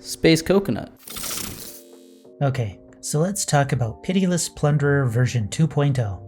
Space Coconut. Okay, so let's talk about Pitiless Plunderer version 2.0.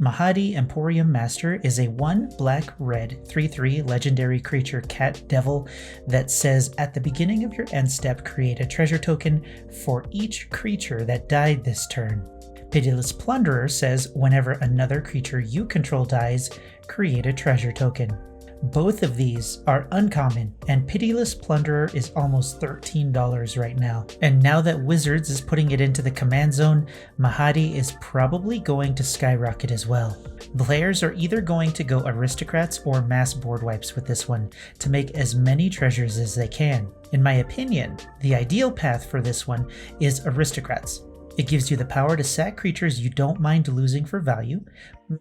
Mahadi Emporium Master is a 1 black-red 3/3 legendary creature cat devil that says at the beginning of your end step create a treasure token for each creature that died this turn. Pitiless Plunderer says whenever another creature you control dies, create a treasure token. Both of these are uncommon, and Pitiless Plunderer is almost $13 right now. And now that Wizards is putting it into the command zone, Mahadi is probably going to skyrocket as well. Players are either going to go aristocrats or mass board wipes with this one to make as many treasures as they can. In my opinion, the ideal path for this one is aristocrats. It gives you the power to sack creatures you don't mind losing for value,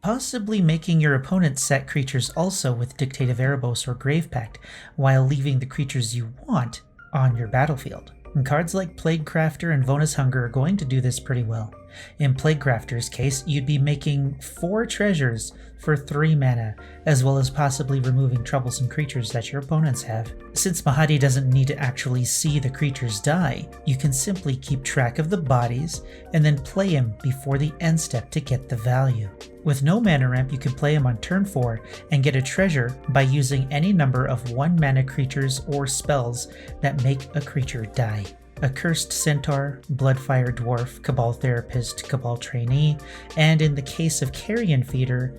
possibly making your opponent sack creatures also with Dictative Erebos or Grave Pact, while leaving the creatures you want on your battlefield. And cards like Plaguecrafter and Vonus Hunger are going to do this pretty well. In Plaguecrafter's case, you'd be making 4 treasures for 3 mana, as well as possibly removing troublesome creatures that your opponents have. Since Mahadi doesn't need to actually see the creatures die, you can simply keep track of the bodies and then play him before the end step to get the value. With no mana ramp, you can play him on turn 4 and get a treasure by using any number of 1 mana creatures or spells that make a creature die. Accursed Centaur, Bloodfire Dwarf, Cabal Therapist, Cabal Trainee, and in the case of Carrion Feeder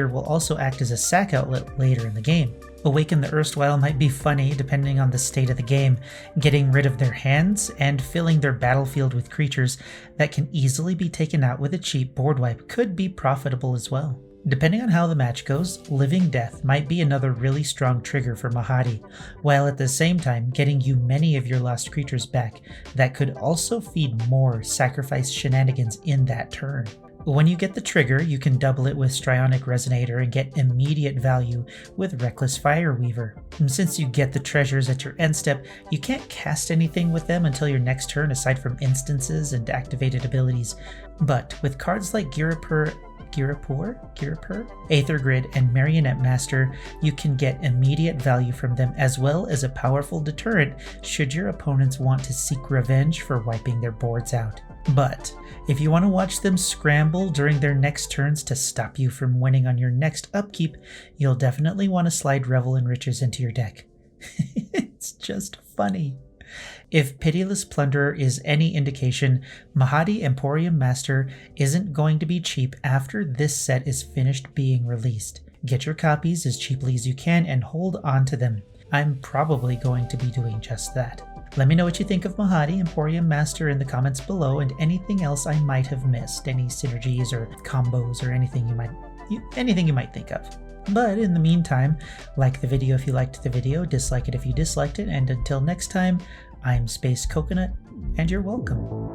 will also act as a sack outlet later in the game. Awaken the Erstwhile might be funny depending on the state of the game. Getting rid of their hands and filling their battlefield with creatures that can easily be taken out with a cheap board wipe could be profitable as well. Depending on how the match goes, Living Death might be another really strong trigger for Mahadi, while at the same time getting you many of your lost creatures back that could also feed more sacrifice shenanigans in that turn. When you get the trigger, you can double it with Strionic Resonator and get immediate value with Reckless Fireweaver. And since you get the treasures at your end step, you can't cast anything with them until your next turn aside from instances and activated abilities. But with cards like Girapur, Aether Grid, and Marionette Master, you can get immediate value from them as well as a powerful deterrent should your opponents want to seek revenge for wiping their boards out. But if you want to watch them scramble during their next turns to stop you from winning on your next upkeep, you'll definitely want to slide Revel in Riches into your deck. It's just funny. If Pitiless Plunderer is any indication, Mahadi Emporium Master isn't going to be cheap after this set is finished being released. Get your copies as cheaply as you can and hold on to them. I'm probably going to be doing just that. Let me know what you think of Mahadi Emporium Master in the comments below and anything else I might have missed, any synergies or combos or anything you might think of. But in the meantime, like the video if you liked the video, dislike it if you disliked it, and until next time, I'm Space Coconut, and you're welcome.